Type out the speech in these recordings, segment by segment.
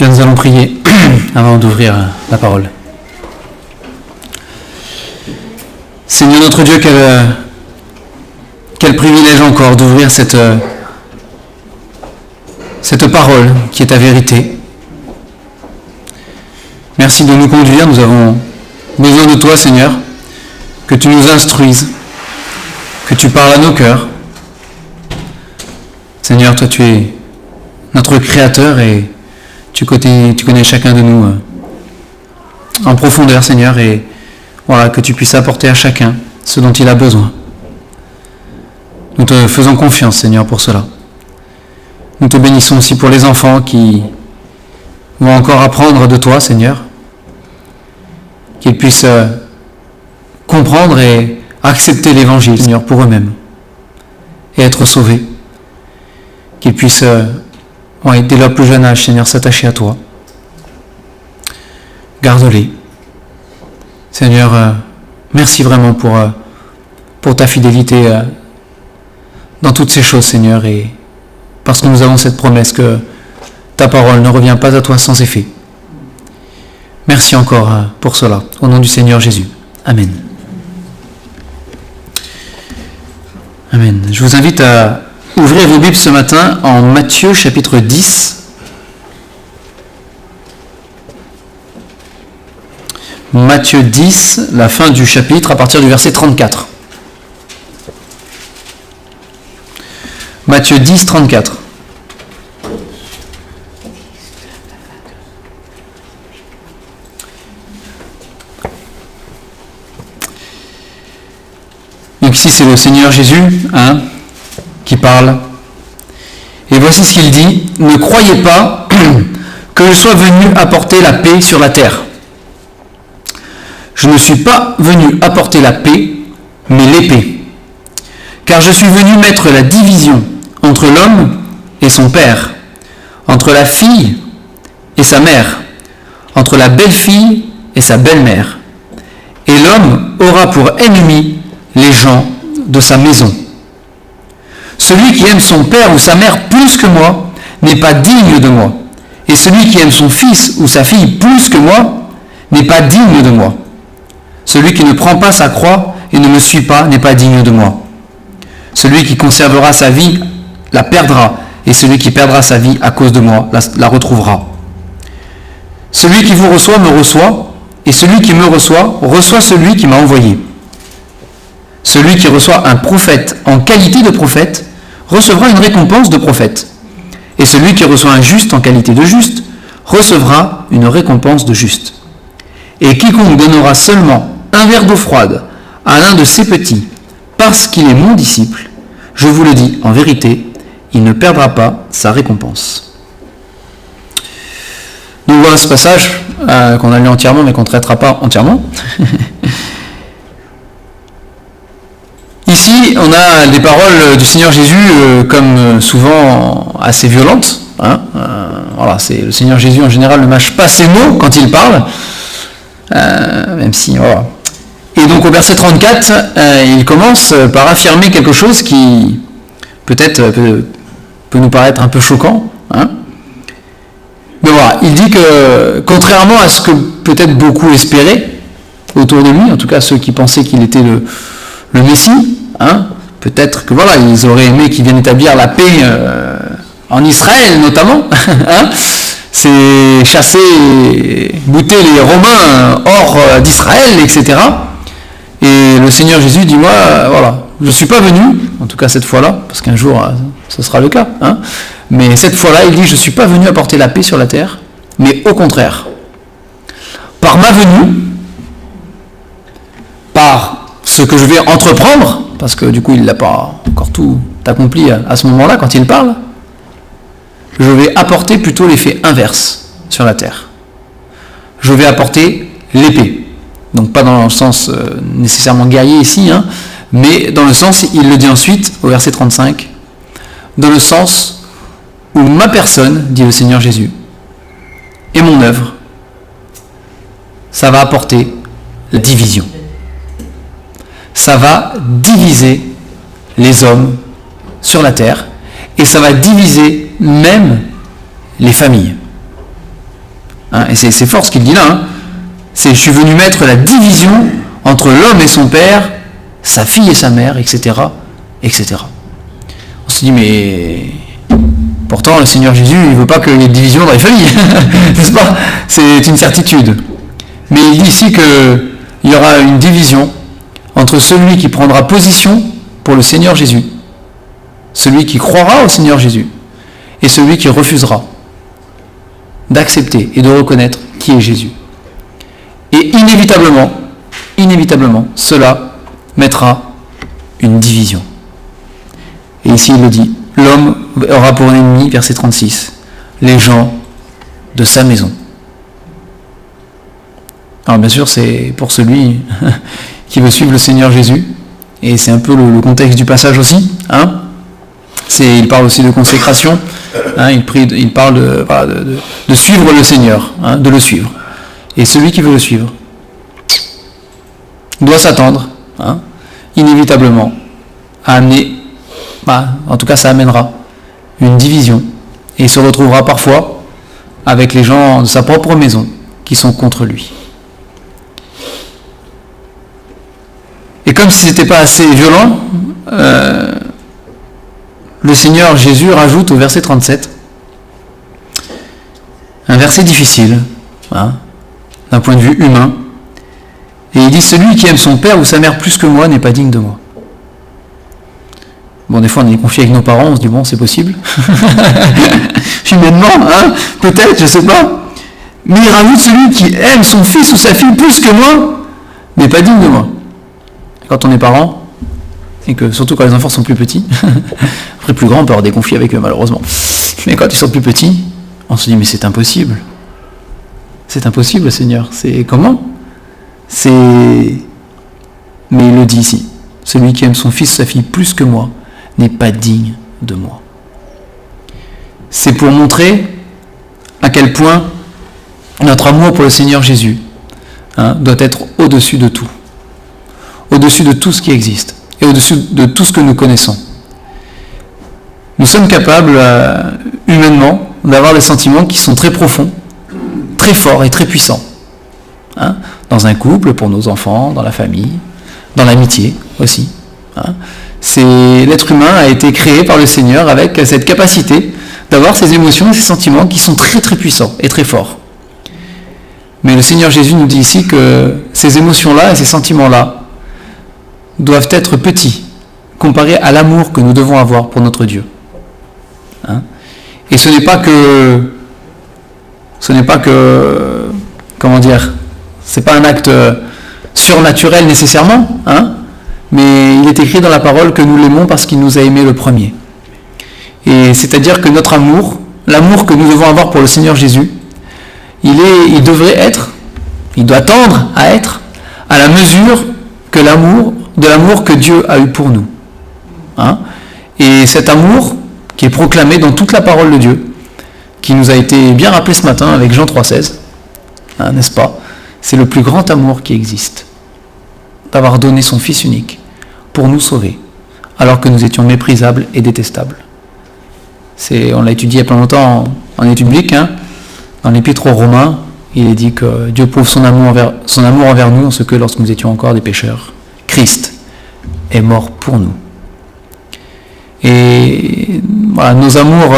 Bien, nous allons prier avant d'ouvrir la parole. Seigneur notre Dieu, quel privilège encore d'ouvrir cette parole qui est ta vérité. Merci de nous conduire, nous avons besoin de toi, Seigneur, que tu nous instruises, que tu parles à nos cœurs. Seigneur, toi tu es notre Créateur et tu connais chacun de nous en profondeur, Seigneur, et voilà, que tu puisses apporter à chacun ce dont il a besoin. Nous te faisons confiance, Seigneur, pour cela. Nous te bénissons aussi pour les enfants qui vont encore apprendre de toi, Seigneur, qu'ils puissent comprendre et accepter l'Évangile, Seigneur, pour eux-mêmes, et être sauvés. Qu'ils puissent, dès leur plus jeune âge, Seigneur, s'attacher à toi. Garde-les. Seigneur, merci vraiment pour ta fidélité dans toutes ces choses, Seigneur, et parce que nous avons cette promesse que ta parole ne revient pas à toi sans effet. Merci encore pour cela, au nom du Seigneur Jésus. Amen. Amen. Je vous invite à ouvrir vos Bibles ce matin en Matthieu chapitre 10. Matthieu 10, la fin du chapitre, à partir du verset 34. Matthieu 10, 34. Donc ici c'est le Seigneur Jésus qui parle. Et voici ce qu'il dit: ne croyez pas que je sois venu apporter la paix sur la terre. Je ne suis pas venu apporter la paix, mais l'épée. Car je suis venu mettre la division entre l'homme et son père, entre la fille et sa mère, entre la belle-fille et sa belle-mère. Et l'homme aura pour ennemi les gens de sa maison. Celui qui aime son père ou sa mère plus que moi n'est pas digne de moi. Et celui qui aime son fils ou sa fille plus que moi n'est pas digne de moi. Celui qui ne prend pas sa croix et ne me suit pas n'est pas digne de moi. Celui qui conservera sa vie la perdra, et celui qui perdra sa vie à cause de moi la retrouvera. Celui qui vous reçoit me reçoit, et celui qui me reçoit reçoit celui qui m'a envoyé. Celui qui reçoit un prophète en qualité de prophète recevra une récompense de prophète. Et celui qui reçoit un juste en qualité de juste recevra une récompense de juste. Et quiconque donnera seulement un verre d'eau froide à l'un de ces petits, parce qu'il est mon disciple, je vous le dis en vérité, il ne perdra pas sa récompense. Donc voilà ce passage qu'on a lu entièrement, mais qu'on ne traitera pas entièrement. Ici, on a des paroles du Seigneur Jésus, comme souvent assez violentes. Voilà, c'est le Seigneur Jésus en général ne mâche pas ses mots quand il parle, même si voilà. Et donc au verset 34, il commence par affirmer quelque chose qui peut-être peut nous paraître un peu choquant. Mais voilà, il dit que contrairement à ce que peut-être beaucoup espéraient autour de lui, en tout cas ceux qui pensaient qu'il était le Messie, peut-être que voilà, ils auraient aimé qu'il vienne établir la paix en Israël notamment, c'est chasser, bouter les Romains hors d'Israël, etc. Et le Seigneur Jésus dit, moi, voilà, je ne suis pas venu, en tout cas cette fois-là, parce qu'un jour, ce sera le cas, mais cette fois-là, il dit, je ne suis pas venu apporter la paix sur la terre, mais au contraire, par ma venue, par ce que je vais entreprendre, parce que du coup, il n'a pas encore tout accompli à ce moment-là, quand il parle, je vais apporter plutôt l'effet inverse sur la terre. Je vais apporter l'épée. Donc pas dans le sens nécessairement guerrier ici, mais dans le sens, il le dit ensuite, au verset 35, dans le sens où ma personne, dit le Seigneur Jésus, et mon œuvre, ça va apporter la division. Ça va diviser les hommes sur la terre, et ça va diviser même les familles. Hein, et c'est fort ce qu'il dit là. Hein. Je suis venu mettre la division entre l'homme et son père, sa fille et sa mère, etc. etc. On se dit, mais pourtant le Seigneur Jésus, il ne veut pas qu'il y ait de division dans les familles, n'est-ce pas? C'est une certitude. Mais il dit ici qu'il y aura une division entre celui qui prendra position pour le Seigneur Jésus, celui qui croira au Seigneur Jésus, et celui qui refusera d'accepter et de reconnaître qui est Jésus. Et inévitablement, cela mettra une division. Et ici il le dit, l'homme aura pour ennemi, verset 36, les gens de sa maison. Alors bien sûr, c'est pour celui qui veut suivre le Seigneur Jésus, et c'est un peu le contexte du passage aussi. Hein. Il parle aussi de consécration, hein, il parle de suivre le Seigneur, hein, de le suivre. Et celui qui veut le suivre doit s'attendre, hein, inévitablement, à amener, en tout cas ça amènera une division, et il se retrouvera parfois avec les gens de sa propre maison qui sont contre lui. Et comme si ce n'était pas assez violent, le Seigneur Jésus rajoute au verset 37 un verset difficile, hein, d'un point de vue humain, et il dit « Celui qui aime son père ou sa mère plus que moi n'est pas digne de moi ». Bon, des fois on est confié avec nos parents, on se dit « Bon, c'est possible ». Humainement, hein, peut-être, je ne sais pas. Mais il rajoute « Celui qui aime son fils ou sa fille plus que moi n'est pas digne de moi ». Quand on est parent, et que surtout quand les enfants sont plus petits, après plus grands, on peut avoir des conflits avec eux malheureusement. Mais quand ils sont plus petits, on se dit mais c'est impossible. C'est impossible, Seigneur. C'est comment? Mais il le dit ici. Celui qui aime son fils, sa fille plus que moi, n'est pas digne de moi. C'est pour montrer à quel point notre amour pour le Seigneur Jésus, hein, doit être au-dessus de tout. Au-dessus de tout ce qui existe. Et au-dessus de tout ce que nous connaissons. Nous sommes capables, humainement, d'avoir des sentiments qui sont très profonds, très forts et très puissants. Hein, dans un couple, pour nos enfants, dans la famille, dans l'amitié aussi. Hein. L'être humain a été créé par le Seigneur avec cette capacité d'avoir ces émotions et ces sentiments qui sont très très puissants et très forts. Mais le Seigneur Jésus nous dit ici que ces émotions-là et ces sentiments-là doivent être petits, comparés à l'amour que nous devons avoir pour notre Dieu. Hein? Et ce n'est pas que, comment dire, c'est pas un acte surnaturel nécessairement, hein? Mais il est écrit dans la parole que nous l'aimons parce qu'il nous a aimés le premier. Et c'est-à-dire que notre amour, l'amour que nous devons avoir pour le Seigneur Jésus, il doit tendre à être à la mesure de l'amour que Dieu a eu pour nous. Hein? Et cet amour qui est proclamé dans toute la parole de Dieu, qui nous a été bien rappelé ce matin avec Jean 3,16, hein, n'est-ce pas? C'est le plus grand amour qui existe, d'avoir donné son Fils unique pour nous sauver, alors que nous étions méprisables et détestables. On l'a étudié il y a pas longtemps en étude biblique, hein, dans l'Épître aux Romains, il est dit que Dieu prouve son amour envers nous en ce que lorsque nous étions encore des pécheurs, Christ est mort pour nous. Et voilà, nos amours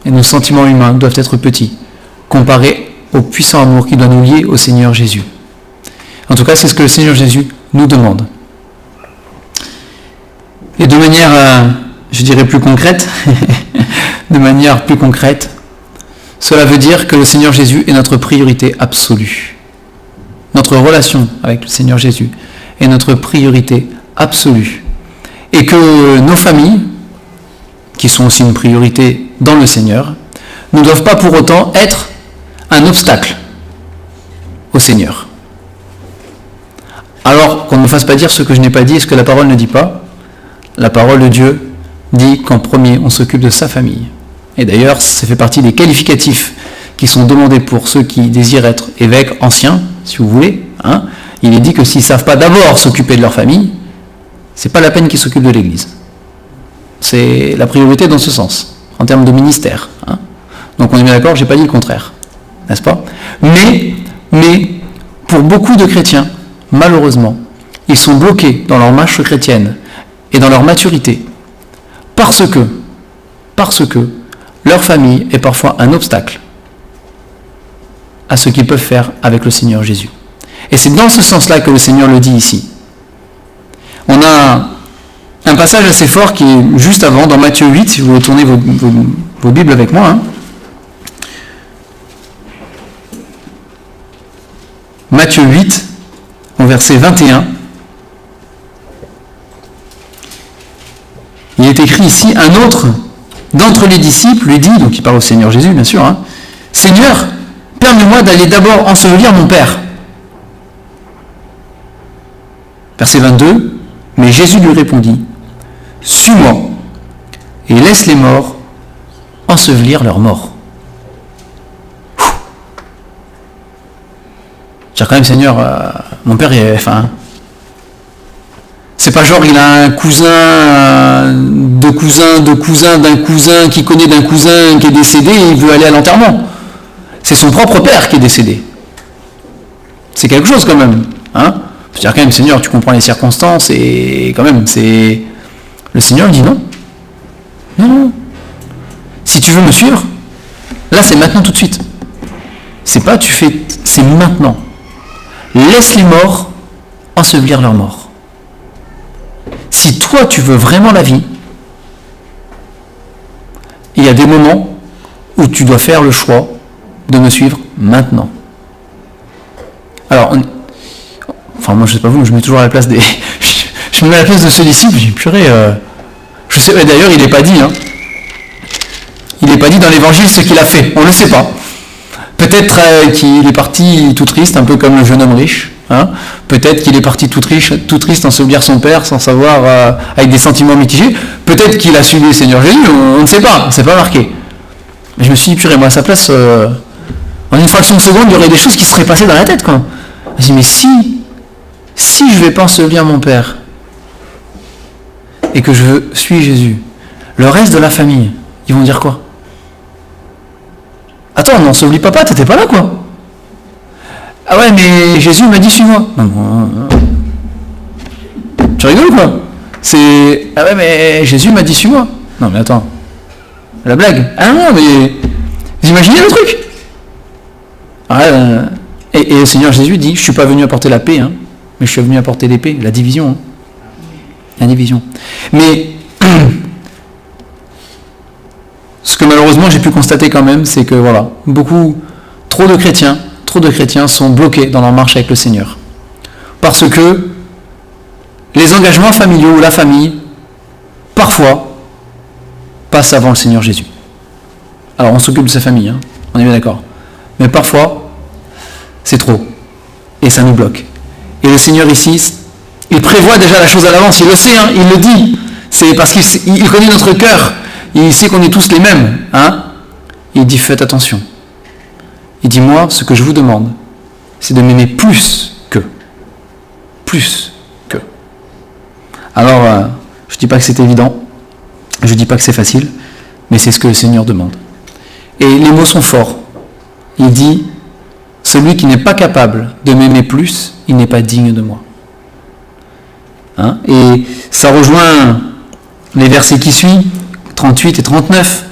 et nos sentiments humains doivent être petits, comparés au puissant amour qui doit nous lier au Seigneur Jésus. En tout cas, c'est ce que le Seigneur Jésus nous demande. Et de manière, je dirais plus concrète, cela veut dire que le Seigneur Jésus est notre priorité absolue. Notre relation avec le Seigneur Jésus est notre priorité absolue. Et que nos familles, qui sont aussi une priorité dans le Seigneur, ne doivent pas pour autant être un obstacle au Seigneur. Alors qu'on ne me fasse pas dire ce que je n'ai pas dit et ce que la parole ne dit pas. La parole de Dieu dit qu'en premier, on s'occupe de sa famille. Et d'ailleurs, ça fait partie des qualificatifs qui sont demandés pour ceux qui désirent être évêques anciens, si vous voulez. Hein. Il est dit que s'ils ne savent pas d'abord s'occuper de leur famille, c'est pas la peine qu'ils s'occupent de l'Église. C'est la priorité dans ce sens, en termes de ministère. Hein. Donc on est bien d'accord, j'ai pas dit le contraire. n'est-ce pas? Mais, pour beaucoup de chrétiens, malheureusement, ils sont bloqués dans leur marche chrétienne et dans leur maturité parce que leur famille est parfois un obstacle à ce qu'ils peuvent faire avec le Seigneur Jésus. Et c'est dans ce sens-là que le Seigneur le dit ici. On a un passage assez fort qui est juste avant, dans Matthieu 8, si vous voulez tourner vos Bibles avec moi. Matthieu 8, au verset 21. Il est écrit ici, un autre d'entre les disciples lui dit, donc il parle au Seigneur Jésus bien sûr, Seigneur, permets-moi d'aller d'abord ensevelir mon Père. Verset 22, mais Jésus lui répondit, suis-moi et laisse les morts ensevelir leurs morts. J'ai quand même, Seigneur, mon Père, c'est pas genre il a un cousin, d'un cousin qui connaît d'un cousin qui est décédé et il veut aller à l'enterrement. C'est son propre père qui est décédé. C'est quelque chose quand même. C'est-à-dire quand même, Seigneur, tu comprends les circonstances et quand même, c'est... Le Seigneur dit non. Non. Si tu veux me suivre, là c'est maintenant tout de suite. C'est pas tu fais, c'est maintenant. Laisse les morts ensevelir leurs morts. Si toi tu veux vraiment la vie, il y a des moments où tu dois faire le choix de me suivre maintenant. Alors, moi je sais pas vous, je me mets toujours à la place des... je me mets à la place de ce disciple, je dis purée, je sais, d'ailleurs il n'est pas dit, il n'est pas dit dans l'évangile ce qu'il a fait, on ne le sait pas. Peut-être qu'il est parti tout triste, un peu comme le jeune homme riche. Peut-être qu'il est parti tout triste ensevelir son père sans savoir, avec des sentiments mitigés. Peut-être qu'il a suivi le Seigneur Jésus, on ne sait pas, c'est pas marqué. Mais je me suis dit, purée, moi à sa place, en une fraction de seconde, il y aurait des choses qui seraient passées dans la tête, quoi. Je me dis, mais si je ne vais pas ensevelir mon père et que je suis Jésus, le reste de la famille, ils vont dire quoi? Attends, n'ensevelis papa, t'étais pas là, quoi. Ah ouais, mais Jésus m'a dit suis-moi. Non. Tu rigoles, quoi? Ah ouais, mais Jésus m'a dit suis-moi. Non, mais attends. La blague. Ah non, mais vous imaginez le truc? Et le Seigneur Jésus dit, je suis pas venu apporter la paix, mais je suis venu apporter l'épée, la division. La division. Mais ce que malheureusement j'ai pu constater quand même, c'est que voilà, trop de chrétiens sont bloqués dans leur marche avec le Seigneur. Parce que les engagements familiaux ou la famille, parfois, passent avant le Seigneur Jésus. Alors on s'occupe de sa famille, on est bien d'accord. Mais parfois, c'est trop. Et ça nous bloque. Et le Seigneur ici, il prévoit déjà la chose à l'avance, il le sait, il le dit. C'est parce qu'il connaît notre cœur. Il sait qu'on est tous les mêmes. Il dit, faites attention. Il dit, moi, ce que je vous demande, c'est de m'aimer plus que. Alors, je ne dis pas que c'est évident, je ne dis pas que c'est facile, mais c'est ce que le Seigneur demande. Et les mots sont forts. Il dit, celui qui n'est pas capable de m'aimer plus, il n'est pas digne de moi. Et ça rejoint les versets qui suivent, 38 et 39.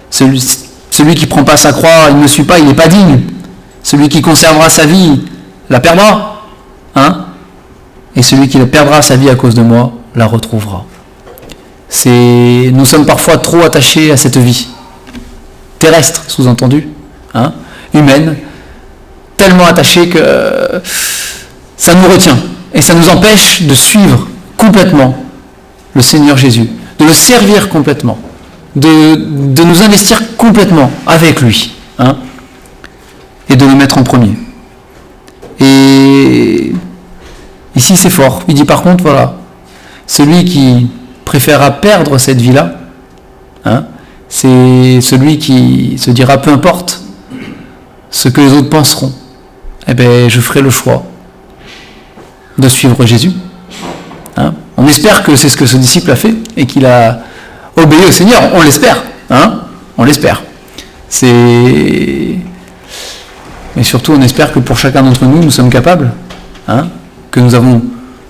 Celui qui ne prend pas sa croix, il ne me suit pas, il n'est pas digne. Celui qui conservera sa vie, la perdra. Et celui qui perdra sa vie à cause de moi, la retrouvera. Nous sommes parfois trop attachés à cette vie. Terrestre, sous-entendu. Humaine. Tellement attachés que ça nous retient. Et ça nous empêche de suivre complètement le Seigneur Jésus. De le servir complètement. De nous investir complètement avec lui, et de le mettre en premier. Et ici c'est fort. Il dit par contre, voilà, celui qui préférera perdre cette vie-là, c'est celui qui se dira peu importe ce que les autres penseront, je ferai le choix de suivre Jésus. On espère que c'est ce que ce disciple a fait et qu'il a obéi au Seigneur, on l'espère, on l'espère. Et surtout, on espère que pour chacun d'entre nous, nous sommes capables, que nous avons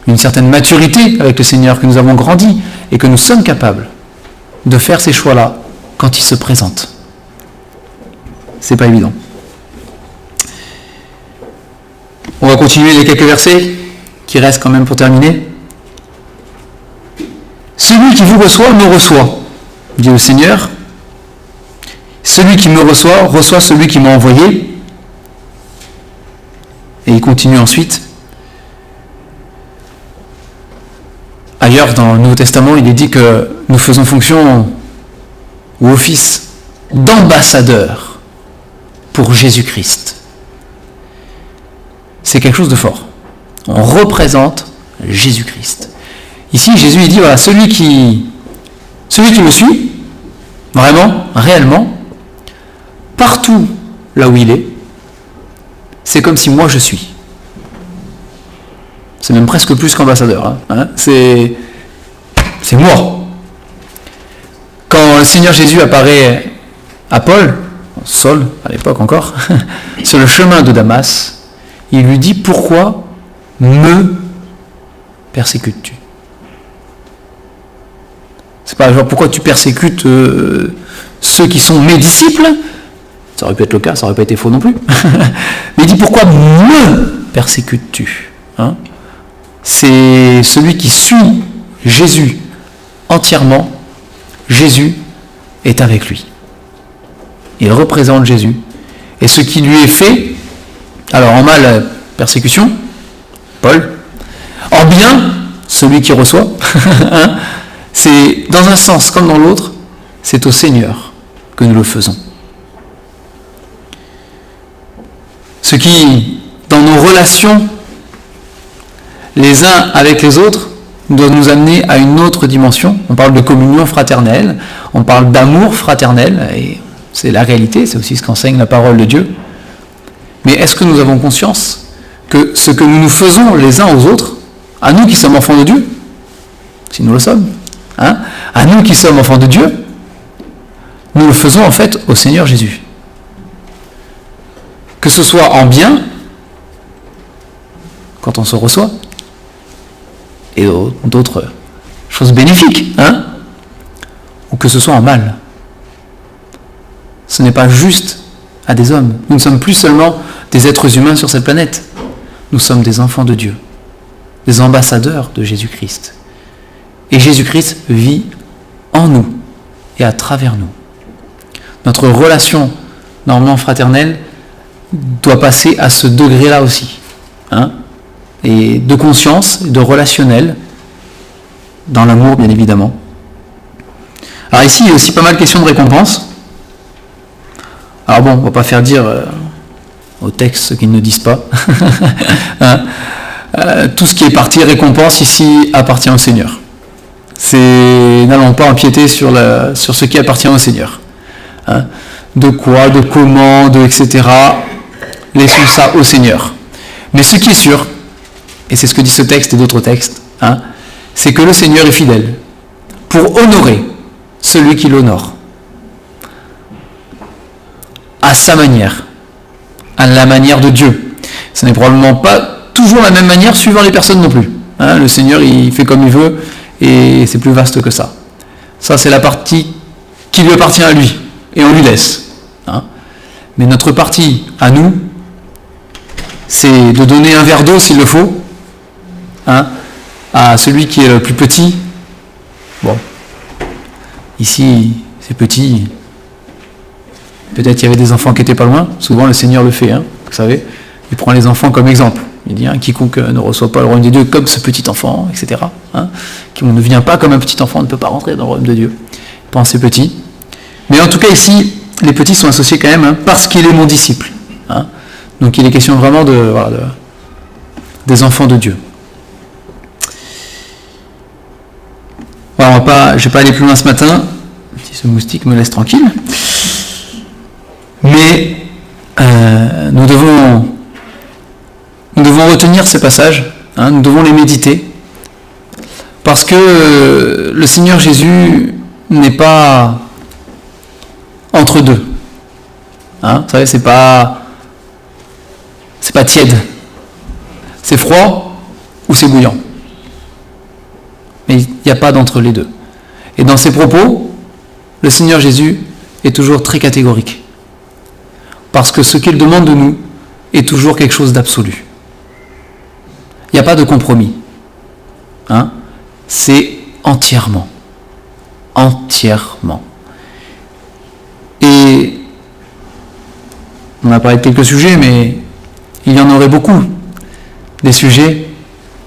une certaine maturité avec le Seigneur, que nous avons grandi et que nous sommes capables de faire ces choix-là quand il se présente. C'est pas évident. On va continuer les quelques versets qui restent quand même pour terminer. Celui qui vous reçoit me reçoit, dit le Seigneur. Celui qui me reçoit, reçoit celui qui m'a envoyé. Et il continue ensuite. Ailleurs, dans le Nouveau Testament, il est dit que nous faisons fonction ou office d'ambassadeur pour Jésus-Christ. C'est quelque chose de fort. On représente Jésus-Christ. Ici, Jésus, il dit, voilà, celui qui me suit, vraiment, réellement, partout là où il est, c'est comme si moi je suis. C'est même presque plus qu'ambassadeur. C'est moi. Quand le Seigneur Jésus apparaît à Paul, Saul à l'époque encore, sur le chemin de Damas, il lui dit, pourquoi me persécutes-tu? C'est pas genre pourquoi tu persécutes ceux qui sont mes disciples. Ça aurait pu être le cas, ça aurait pas été faux non plus. Mais il dit pourquoi me persécutes-tu? C'est celui qui suit Jésus entièrement. Jésus est avec lui. Il représente Jésus. Et ce qui lui est fait, alors en mal, persécution, Paul. En bien, celui qui reçoit. C'est dans un sens comme dans l'autre, c'est au Seigneur que nous le faisons. Ce qui, dans nos relations, les uns avec les autres, doit nous amener à une autre dimension. On parle de communion fraternelle, on parle d'amour fraternel, et c'est la réalité, c'est aussi ce qu'enseigne la parole de Dieu. Mais est-ce que nous avons conscience que ce que nous nous faisons les uns aux autres, à nous qui sommes enfants de Dieu, si nous le sommes, à nous qui sommes enfants de Dieu, nous le faisons en fait au Seigneur Jésus. Que ce soit en bien, quand on se reçoit, et d'autres choses bénéfiques, ou que ce soit en mal. Ce n'est pas juste à des hommes. Nous ne sommes plus seulement des êtres humains sur cette planète. Nous sommes des enfants de Dieu, des ambassadeurs de Jésus-Christ. Et Jésus-Christ vit en nous et à travers nous. Notre relation normalement fraternelle doit passer à ce degré-là aussi. Et de conscience, de relationnel, dans l'amour bien évidemment. Alors ici, il y a aussi pas mal de questions de récompense. Alors bon, on ne va pas faire dire au texte ce qu'ils ne disent pas. Tout ce qui est partie récompense ici appartient au Seigneur. N'allons pas empiéter sur ce qui appartient au Seigneur. De quoi, de comment, etc. Laissons ça au Seigneur. Mais ce qui est sûr, et c'est ce que dit ce texte et d'autres textes, c'est que le Seigneur est fidèle pour honorer celui qui l'honore. À sa manière, à la manière de Dieu. Ce n'est probablement pas toujours la même manière suivant les personnes non plus. Le Seigneur, il fait comme il veut, et c'est plus vaste que ça. Ça, c'est la partie qui lui appartient à lui, et on lui laisse. Mais notre partie, à nous, c'est de donner un verre d'eau s'il le faut, à celui qui est le plus petit. Bon, ici, c'est petit. Peut-être qu'il y avait des enfants qui n'étaient pas loin. Souvent, le Seigneur le fait, vous savez. Il prend les enfants comme exemple. Il dit, quiconque ne reçoit pas le royaume de Dieu comme ce petit enfant, etc. Qui ne vient pas comme un petit enfant, ne peut pas rentrer dans le royaume de Dieu. Il prend ses petits. Mais en tout cas, ici, les petits sont associés quand même, parce qu'il est mon disciple. Donc il est question vraiment des enfants de Dieu. Voilà, je ne vais pas aller plus loin ce matin, si ce moustique me laisse tranquille. Mais nous devons retenir ces passages, nous devons les méditer, parce que le Seigneur Jésus n'est pas entre deux. Vous savez, c'est pas pas tiède. C'est froid ou c'est bouillant. Mais il n'y a pas d'entre les deux. Et dans ses propos, le Seigneur Jésus est toujours très catégorique. Parce que ce qu'il demande de nous est toujours quelque chose d'absolu. Il n'y a pas de compromis. C'est entièrement. Entièrement. Et on a parlé de quelques sujets, mais il y en aurait beaucoup. Des sujets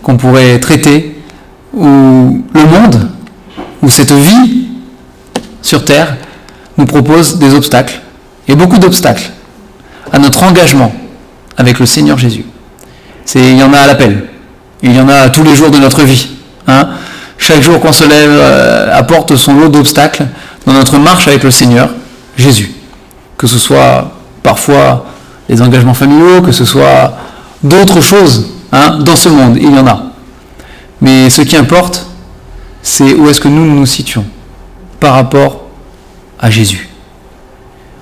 qu'on pourrait traiter, où le monde, où cette vie sur Terre nous propose des obstacles, et beaucoup d'obstacles, à notre engagement avec le Seigneur Jésus. Il y en a à l'appel, il y en a tous les jours de notre vie. Chaque jour qu'on se lève apporte son lot d'obstacles dans notre marche avec le Seigneur Jésus. Que ce soit parfois les engagements familiaux, que ce soit d'autres choses dans ce monde, il y en a. Mais ce qui importe, c'est où est-ce que nous nous situons par rapport à Jésus.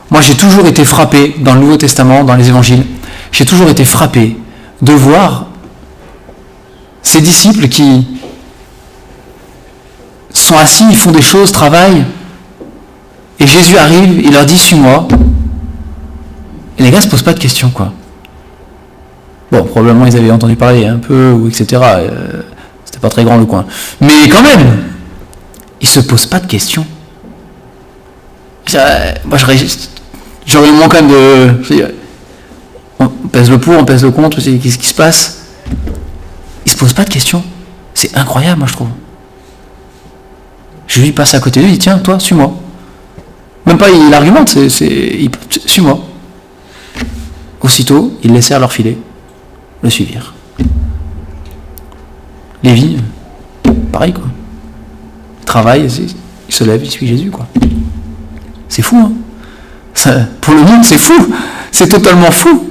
Moi, j'ai toujours été frappé dans le Nouveau Testament, dans les évangiles, j'ai toujours été frappé de voir ces disciples qui sont assis, ils font des choses, travaillent, et Jésus arrive, il leur dit « Suis-moi ». Et les gars ne se posent pas de questions, quoi. Bon, probablement ils avaient entendu parler un peu, ou etc. C'était pas très grand le coin. Mais quand même, ils se posent pas de questions. Moi, j'aurais le moment quand même de... On pèse le pour, on pèse le contre, qu'est-ce qui se passe? Ils se posent pas de questions. C'est incroyable, moi, je trouve. Je lui passe à côté de lui, il dit « Tiens, toi, suis-moi ». Même pas, il argumente, suis-moi. Aussitôt, ils laissèrent leur filet, le suivirent. Lévi, pareil, quoi. Il travaille, il se lève, il suit Jésus, quoi. C'est fou, pour le monde, c'est fou. C'est totalement fou.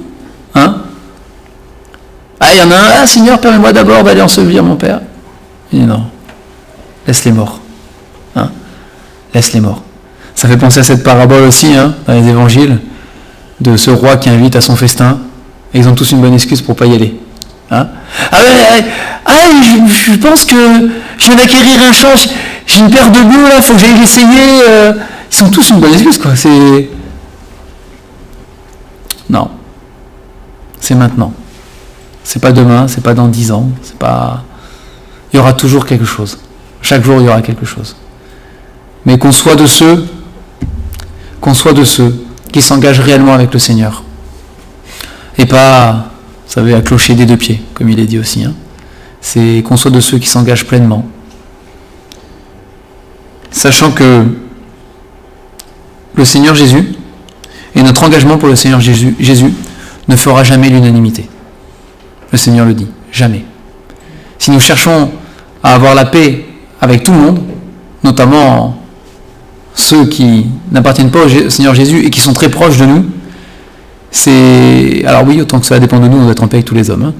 Il y en a un, Seigneur, permets-moi d'abord d'aller ensevelir mon père. Il dit non, laisse les morts. Laisse les morts. Ça fait penser à cette parabole aussi, dans les évangiles, de ce roi qui invite à son festin, et ils ont tous une bonne excuse pour ne pas y aller. Je pense que je viens d'acquérir un champ, j'ai une paire de bœufs, il faut que j'aille l'essayer. Ils sont tous une bonne excuse, quoi. Non. C'est maintenant. C'est pas demain, c'est pas dans 10 ans, c'est pas... Il y aura toujours quelque chose. Chaque jour, il y aura quelque chose. Mais qu'on soit de ceux qui s'engagent réellement avec le Seigneur. Et pas, vous savez, à clocher des deux pieds, comme il est dit aussi. C'est qu'on soit de ceux qui s'engagent pleinement. Sachant que le Seigneur Jésus, et notre engagement pour le Seigneur Jésus ne fera jamais l'unanimité. Le Seigneur le dit, jamais. Si nous cherchons à avoir la paix avec tout le monde, notamment ceux qui n'appartiennent pas au Seigneur Jésus et qui sont très proches de nous, alors oui, autant que cela dépend de nous, on doit être en paix avec tous les hommes,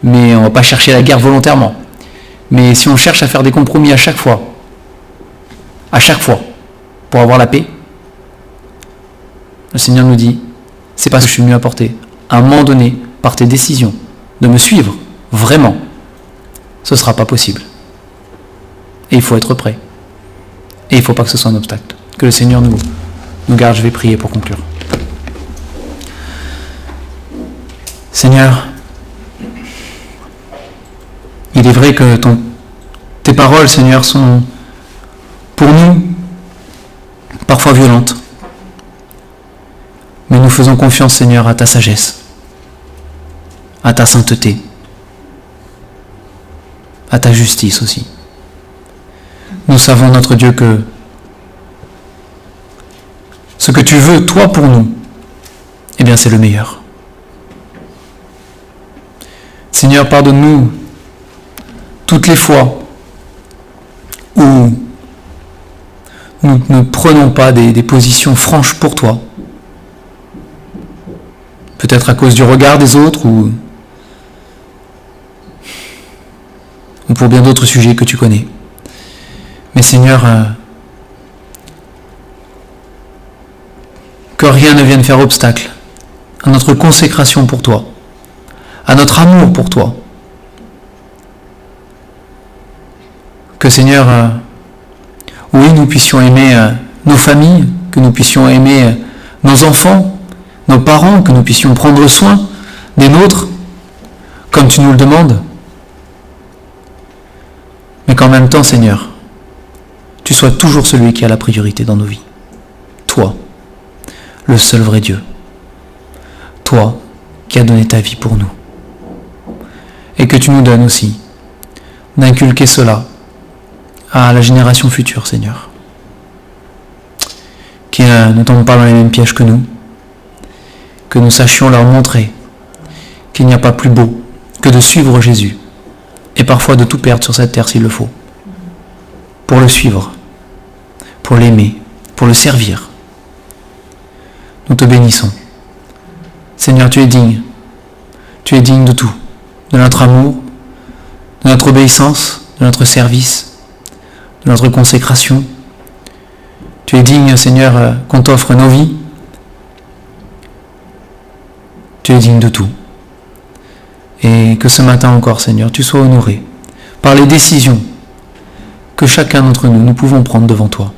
mais on ne va pas chercher la guerre volontairement. Mais si on cherche à faire des compromis à chaque fois, pour avoir la paix, le Seigneur nous dit, c'est pas ce que je suis venu apporter. À un moment donné, par tes décisions, de me suivre, vraiment, ce ne sera pas possible. Et il faut être prêt. Et il ne faut pas que ce soit un obstacle. Que le Seigneur nous garde. Je vais prier pour conclure. Seigneur, il est vrai que tes paroles, Seigneur, sont pour nous parfois violentes. Mais nous faisons confiance, Seigneur, à ta sagesse, à ta sainteté, à ta justice aussi. Nous savons, notre Dieu, que ce que tu veux, toi, pour nous, eh bien, c'est le meilleur. Seigneur, pardonne-nous toutes les fois où nous ne prenons pas des positions franches pour toi. Peut-être à cause du regard des autres ou pour bien d'autres sujets que tu connais. Mais Seigneur, que rien ne vienne faire obstacle à notre consécration pour toi, à notre amour pour toi. Que Seigneur, oui, nous puissions aimer nos familles, que nous puissions aimer nos enfants, nos parents, que nous puissions prendre soin des nôtres, comme tu nous le demandes. Mais qu'en même temps, Seigneur, tu sois toujours celui qui a la priorité dans nos vies. Toi, le seul vrai Dieu. Toi qui as donné ta vie pour nous. Et que tu nous donnes aussi d'inculquer cela à la génération future, Seigneur. Qui ne tombent pas dans les mêmes pièges que nous. Que nous sachions leur montrer qu'il n'y a pas plus beau que de suivre Jésus. Et parfois de tout perdre sur cette terre s'il le faut. Pour le suivre. Pour l'aimer. Pour le servir. Nous te bénissons. Seigneur, tu es digne. Tu es digne de tout. De notre amour, de notre obéissance, de notre service, de notre consécration. Tu es digne, Seigneur, qu'on t'offre nos vies. Tu es digne de tout. Et que ce matin encore, Seigneur, tu sois honoré par les décisions que chacun d'entre nous, nous pouvons prendre devant toi.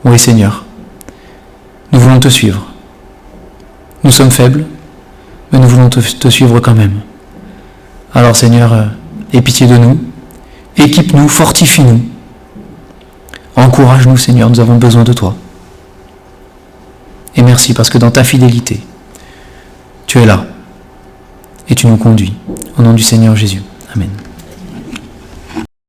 Oui, Seigneur, nous voulons te suivre. Nous sommes faibles, mais nous voulons te suivre quand même. Alors, Seigneur, aie pitié de nous, équipe-nous, fortifie-nous, encourage-nous, Seigneur, nous avons besoin de toi. Et merci parce que dans ta fidélité, tu es là et tu nous conduis. Au nom du Seigneur Jésus. Amen.